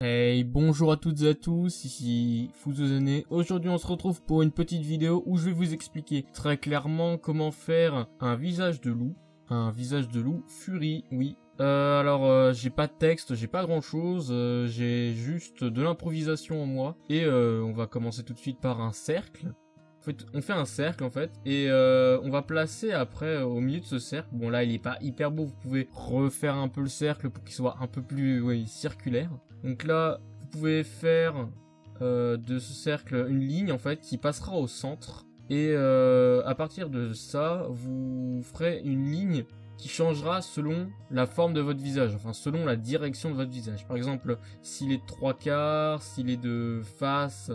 Hey, bonjour à toutes et à tous, ici Fuzuzane. Aujourd'hui on se retrouve pour une petite vidéo où je vais vous expliquer très clairement comment faire un visage de loup. Un visage de loup furie, oui. J'ai pas de texte, j'ai pas grand chose, j'ai juste de l'improvisation en moi. Et on va commencer tout de suite par un cercle. En fait, on fait un cercle en fait, et on va placer après au milieu de ce cercle. Bon là il est pas hyper beau, vous pouvez refaire un peu le cercle pour qu'il soit un peu plus circulaire. Donc là vous pouvez faire de ce cercle une ligne en fait qui passera au centre. Et à partir de ça, vous ferez une ligne qui changera selon la forme de votre visage, enfin selon la direction de votre visage. Par exemple, s'il est de 3/4, s'il est de face,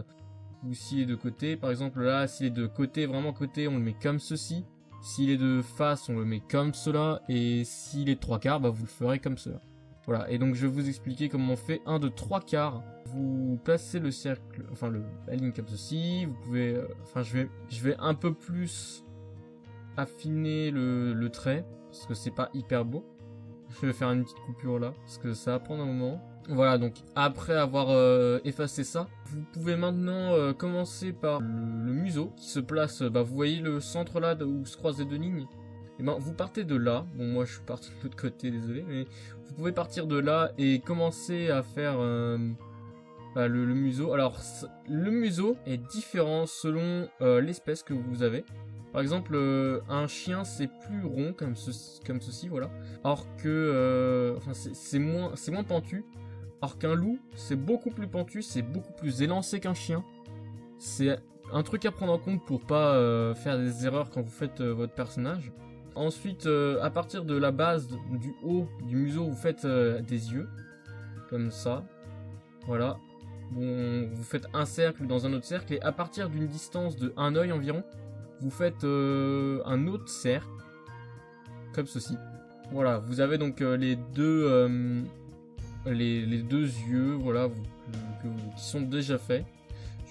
ou s'il est de côté. Par exemple là, s'il est de côté, vraiment côté, on le met comme ceci. S'il est de face, on le met comme cela. Et s'il est de 3/4, bah, vous le ferez comme cela. Voilà, et donc je vais vous expliquer comment on fait un de 3/4. Vous placez le cercle, enfin la ligne comme ceci. Vous pouvez, je vais un peu plus affiner le trait, parce que c'est pas hyper beau. Je vais faire une petite coupure là, parce que ça va prendre un moment. Voilà, donc après avoir effacé ça, vous pouvez maintenant commencer par le museau qui se place, vous voyez le centre là où se croisent les deux lignes. Et ben vous partez de là, bon moi je suis parti de l'autre côté, désolé, mais vous pouvez partir de là et commencer à faire le museau. Alors le museau est différent selon l'espèce que vous avez. Par exemple, un chien c'est plus rond comme ceci, voilà. Alors que c'est moins pentu. Alors qu'un loup, c'est beaucoup plus pentu, c'est beaucoup plus élancé qu'un chien. C'est un truc à prendre en compte pour pas faire des erreurs quand vous faites votre personnage. Ensuite, à partir de la base, du haut du museau, vous faites des yeux. Comme ça. Voilà. Bon, vous faites un cercle dans un autre cercle. Et à partir d'une distance de un œil environ, vous faites un autre cercle. Comme ceci. Voilà, vous avez donc les deux yeux, voilà, qui sont déjà faits.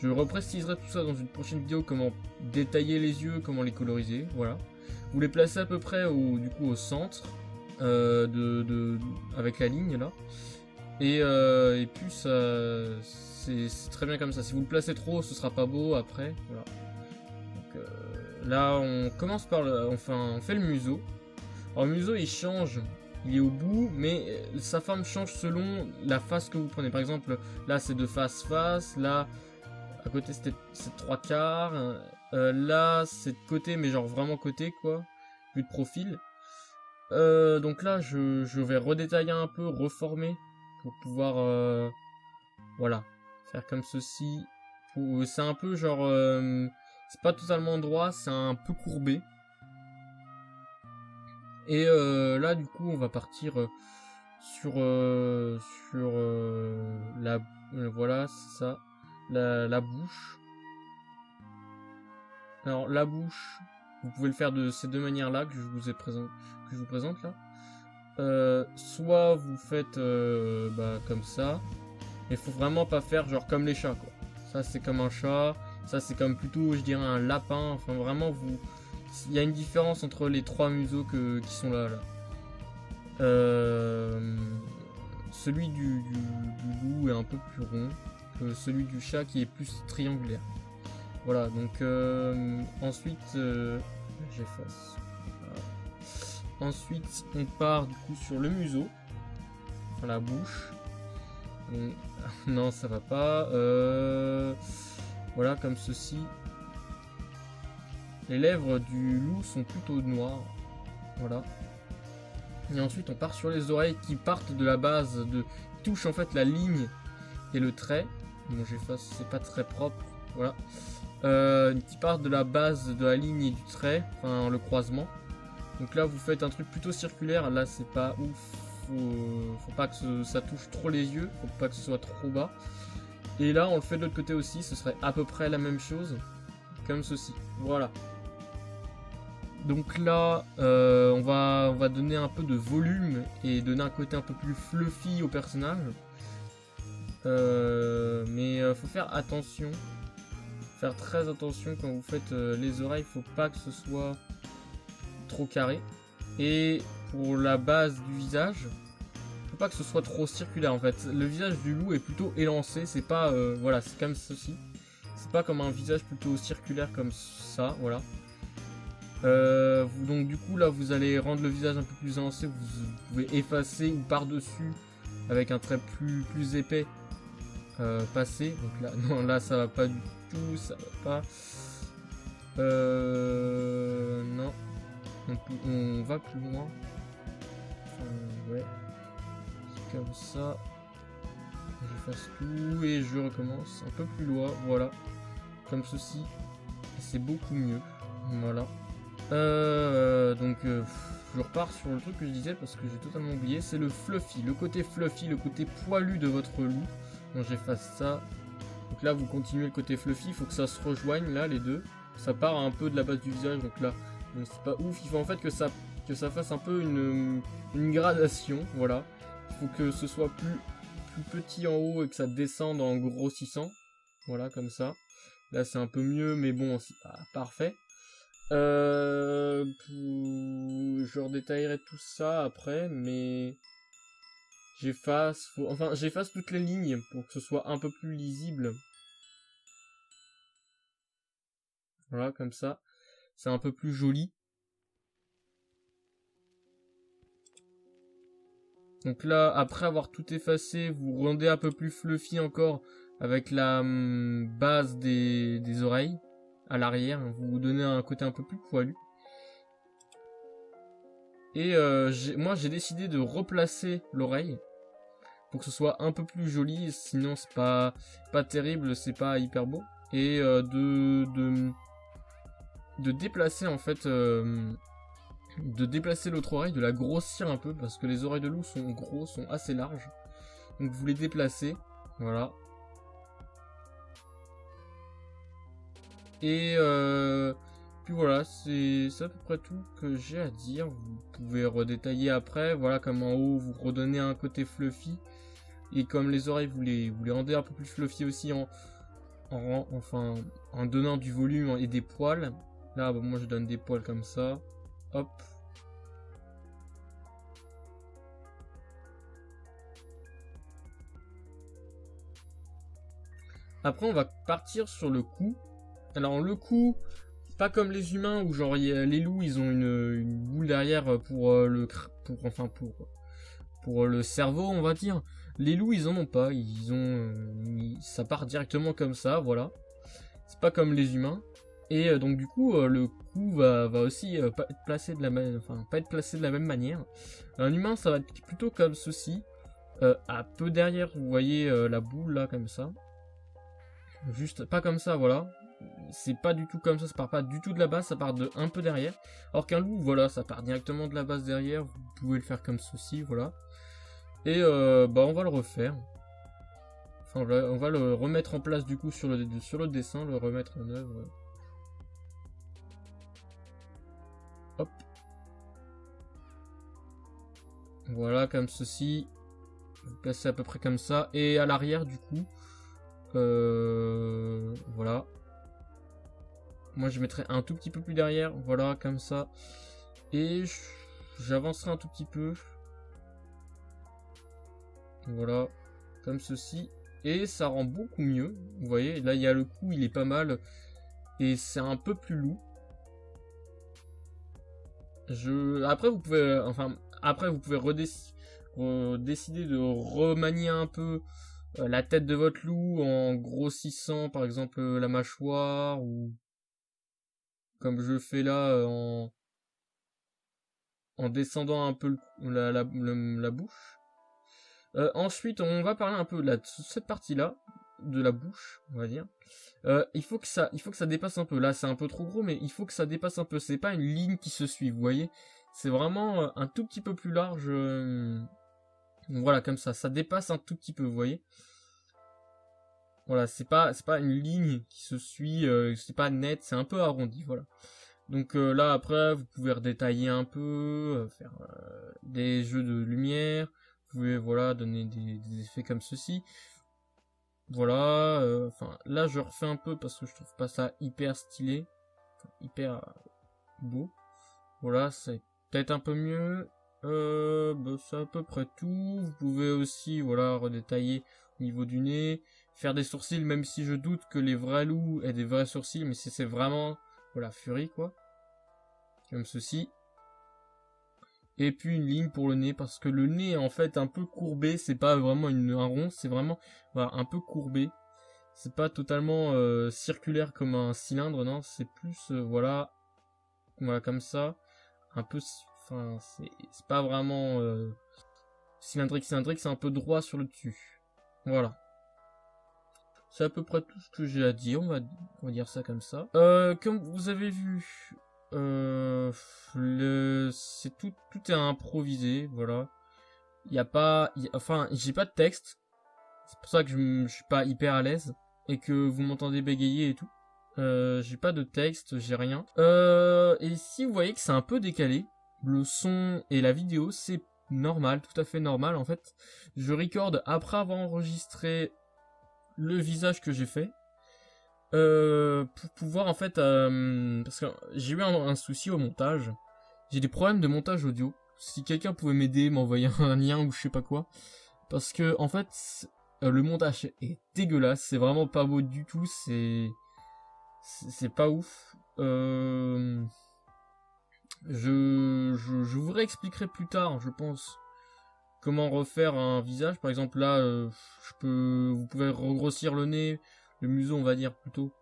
Je repréciserai tout ça dans une prochaine vidéo, comment détailler les yeux, comment les coloriser, voilà. Vous les placez à peu près au centre, avec la ligne là. Et puis c'est très bien comme ça. Si vous le placez trop, ce sera pas beau après, voilà. Donc là, on commence par on fait le museau. Alors le museau il change. Il est au bout, mais sa forme change selon la face que vous prenez. Par exemple, là c'est de face-face, là à côté c'est 3/4, là c'est de côté, mais genre vraiment côté quoi, plus de profil. Donc là je vais redétailler un peu, reformer pour pouvoir voilà, faire comme ceci. C'est un peu genre, c'est pas totalement droit, c'est un peu courbé. Et là du coup on va partir sur voilà, c'est ça, la bouche. Alors la bouche, vous pouvez le faire de ces deux manières là que je vous présente là. Soit vous faites comme ça, mais faut vraiment pas faire genre comme les chats quoi. Ça c'est comme un chat, ça c'est comme plutôt je dirais un lapin. Enfin vraiment il y a une différence entre les trois museaux qui sont là. Celui du loup est un peu plus rond que celui du chat qui est plus triangulaire. Voilà, donc ensuite j'efface. Voilà. Ensuite on part du coup sur le museau, enfin la bouche. Non, ça va pas. Voilà, comme ceci. Les lèvres du loup sont plutôt noires. Voilà. Et ensuite on part sur les oreilles qui partent de la base, touchent en fait la ligne et le trait. Bon j'efface, c'est pas très propre. Voilà. Qui partent de la base de la ligne et du trait, enfin le croisement. Donc là vous faites un truc plutôt circulaire. Là c'est pas ouf. Faut pas que ça touche trop les yeux. Faut pas que ce soit trop bas. Et là on le fait de l'autre côté aussi. Ce serait à peu près la même chose. Comme ceci. Voilà. Donc là, on va donner un peu de volume et donner un côté un peu plus fluffy au personnage. Mais faut faire attention. Faire très attention quand vous faites les oreilles. Faut pas que ce soit trop carré. Et pour la base du visage, faut pas que ce soit trop circulaire en fait. Le visage du loup est plutôt élancé, c'est pas, voilà, c'est comme ceci. C'est pas comme un visage plutôt circulaire comme ça, voilà. Donc du coup là vous allez rendre le visage un peu plus élancé, vous pouvez effacer ou par-dessus avec un trait plus épais passer. Donc là, non, là ça va pas du tout, ça va pas. Non, on va plus loin. Ouais, comme ça. J'efface tout et je recommence un peu plus loin, voilà, comme ceci. C'est beaucoup mieux, voilà. Donc je repars sur le truc que je disais parce que j'ai totalement oublié, c'est le fluffy, le côté poilu de votre loup. Bon, j'efface ça. Donc là vous continuez le côté fluffy, il faut que ça se rejoigne là les deux. Ça part un peu de la base du visage, donc là c'est pas ouf, il faut en fait que ça fasse un peu une gradation, voilà. Il faut que ce soit plus petit en haut et que ça descende en grossissant, voilà, comme ça. Là c'est un peu mieux, mais bon, c'est pas parfait. Je redétaillerai tout ça après, mais j'efface toutes les lignes pour que ce soit un peu plus lisible. Voilà, comme ça, c'est un peu plus joli. Donc là, après avoir tout effacé, vous rendez un peu plus fluffy encore avec la base des oreilles à l'arrière. Vous donnez un côté un peu plus poilu. Et moi j'ai décidé de replacer l'oreille pour que ce soit un peu plus joli, sinon c'est pas terrible, c'est pas hyper beau. Et de déplacer en fait, de déplacer l'autre oreille, de la grossir un peu, parce que les oreilles de loup sont assez larges. Donc vous les déplacez, voilà. Et puis voilà, c'est à peu près tout que j'ai à dire. Vous pouvez redétailler après, voilà, comme en haut vous redonnez un côté fluffy. Et comme les oreilles vous les rendez un peu plus fluffy aussi en donnant du volume et des poils. Là bah, moi je donne des poils comme ça, hop. Après on va partir sur le cou. Alors le cou, pas comme les humains où genre les loups ils ont une boule derrière pour le cerveau on va dire. Les loups ils en ont pas, ça part directement comme ça, voilà. C'est pas comme les humains. Et donc du coup le cou va aussi pas être placé de la même manière. Un humain ça va être plutôt comme ceci, un peu derrière, vous voyez la boule là comme ça. Juste pas comme ça, voilà. C'est pas du tout comme ça part pas du tout de la base, ça part de un peu derrière. Alors qu'un loup, voilà, ça part directement de la base derrière. Vous pouvez le faire comme ceci, voilà. Et bah on va le refaire. Enfin on va le remettre en place du coup sur le dessin, le remettre en œuvre. Hop. Voilà, comme ceci. Vous placez à peu près comme ça. Et à l'arrière du coup. Voilà. Moi je mettrai un tout petit peu plus derrière. Voilà, comme ça. Et j'avancerai un tout petit peu. Voilà. Comme ceci. Et ça rend beaucoup mieux. Vous voyez, là il y a le cou, il est pas mal. Et c'est un peu plus lourd. Après vous pouvez décider de remanier un peu la tête de votre loup en grossissant par exemple la mâchoire, ou comme je fais là en descendant un peu la bouche. Ensuite on va parler un peu de cette partie là de la bouche, on va dire. Il faut que ça dépasse un peu. Là c'est un peu trop gros, mais il faut que ça dépasse un peu. C'est pas une ligne qui se suit, vous voyez. C'est vraiment un tout petit peu plus large. Voilà, comme ça dépasse un tout petit peu, vous voyez. Voilà, c'est pas une ligne qui se suit, c'est pas net, c'est un peu arrondi, voilà. Donc là après vous pouvez redétailler un peu, faire des jeux de lumière. Vous pouvez voilà donner des effets comme ceci. Voilà, enfin là je refais un peu parce que je trouve pas ça hyper stylé, hyper beau. Voilà, c'est peut-être un peu mieux. Bah, c'est à peu près tout. Vous pouvez aussi, voilà, redétailler au niveau du nez, faire des sourcils, même si je doute que les vrais loups aient des vrais sourcils, mais c'est vraiment, voilà, Fury, quoi. Comme ceci. Et puis une ligne pour le nez, parce que le nez est en fait un peu courbé, c'est pas vraiment un rond, c'est vraiment, voilà, un peu courbé. C'est pas totalement circulaire comme un cylindre, non, c'est plus, voilà, comme ça. Un peu, enfin, c'est pas vraiment cylindrique, c'est un peu droit sur le dessus. Voilà. C'est à peu près tout ce que j'ai à dire, on va dire ça comme ça. Comme vous avez vu, c'est tout est improvisé, voilà. Il y a pas, enfin, j'ai pas de texte. C'est pour ça que je suis pas hyper à l'aise et que vous m'entendez bégayer et tout. J'ai pas de texte, j'ai rien. Et si vous voyez que c'est un peu décalé, le son et la vidéo, c'est normal, tout à fait normal en fait. Je recorde après avoir enregistré le visage que j'ai fait. Pour pouvoir en fait, parce que j'ai eu un souci au montage. J'ai des problèmes de montage audio. Si quelqu'un pouvait m'aider, m'envoyer un lien ou je sais pas quoi. Parce que en fait, le montage est dégueulasse. C'est vraiment pas beau du tout. C'est pas ouf. Je vous réexpliquerai plus tard, je pense, comment refaire un visage. Par exemple, là, vous pouvez regrossir le nez, le museau, on va dire plutôt.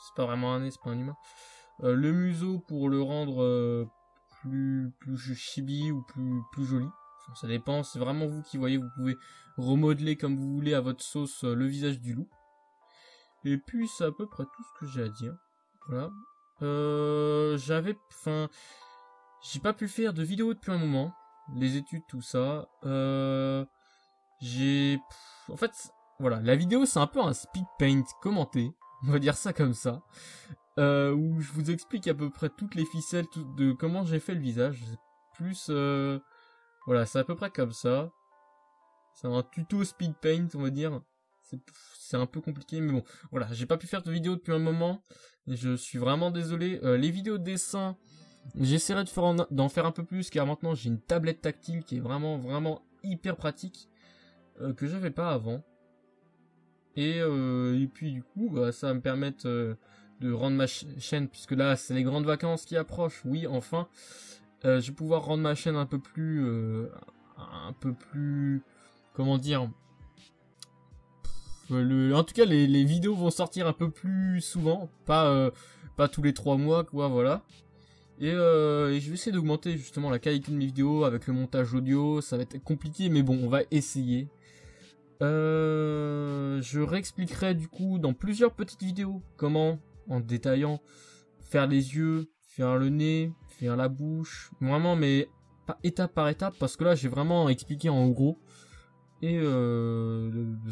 C'est pas vraiment un nez, c'est pas un humain. Le museau pour le rendre plus chibi ou plus joli. Enfin, ça dépend, c'est vraiment vous qui voyez. Vous pouvez remodeler comme vous voulez à votre sauce le visage du loup. Et puis c'est à peu près tout ce que j'ai à dire. Voilà. J'ai pas pu faire de vidéo depuis un moment. Les études, tout ça. En fait, voilà, la vidéo c'est un peu un speed paint commenté. On va dire ça comme ça. Où je vous explique à peu près toutes les ficelles de comment j'ai fait le visage. Plus, voilà, c'est à peu près comme ça. C'est un tuto speed paint, on va dire. C'est un peu compliqué, mais bon, voilà, j'ai pas pu faire de vidéo depuis un moment. Et je suis vraiment désolé. Les vidéos de dessin, j'essaierai d'en faire un peu plus, car maintenant j'ai une tablette tactile qui est vraiment hyper pratique, que j'avais pas avant. Et puis du coup, bah, ça va me permettre de rendre ma chaîne, puisque là c'est les grandes vacances qui approchent, oui, enfin. Je vais pouvoir rendre ma chaîne un peu plus, comment dire, en tout cas les vidéos vont sortir un peu plus souvent, pas tous les 3 mois, quoi, voilà. Et je vais essayer d'augmenter justement la qualité de mes vidéos avec le montage audio. Ça va être compliqué, mais bon, on va essayer. Je réexpliquerai du coup dans plusieurs petites vidéos comment, en détaillant, faire les yeux, faire le nez, faire la bouche. Vraiment, mais pas étape par étape, parce que là j'ai vraiment expliqué en gros. Et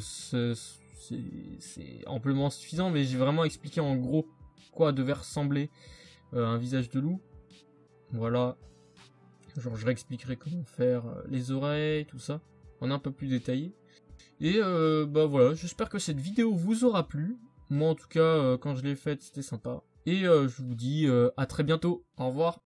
c'est amplement suffisant, mais j'ai vraiment expliqué en gros quoi devait ressembler un visage de loup. Voilà, genre je réexpliquerai comment faire les oreilles, tout ça, en un peu plus détaillé. Et bah voilà, j'espère que cette vidéo vous aura plu. Moi en tout cas, quand je l'ai faite, c'était sympa. Et je vous dis à très bientôt, au revoir.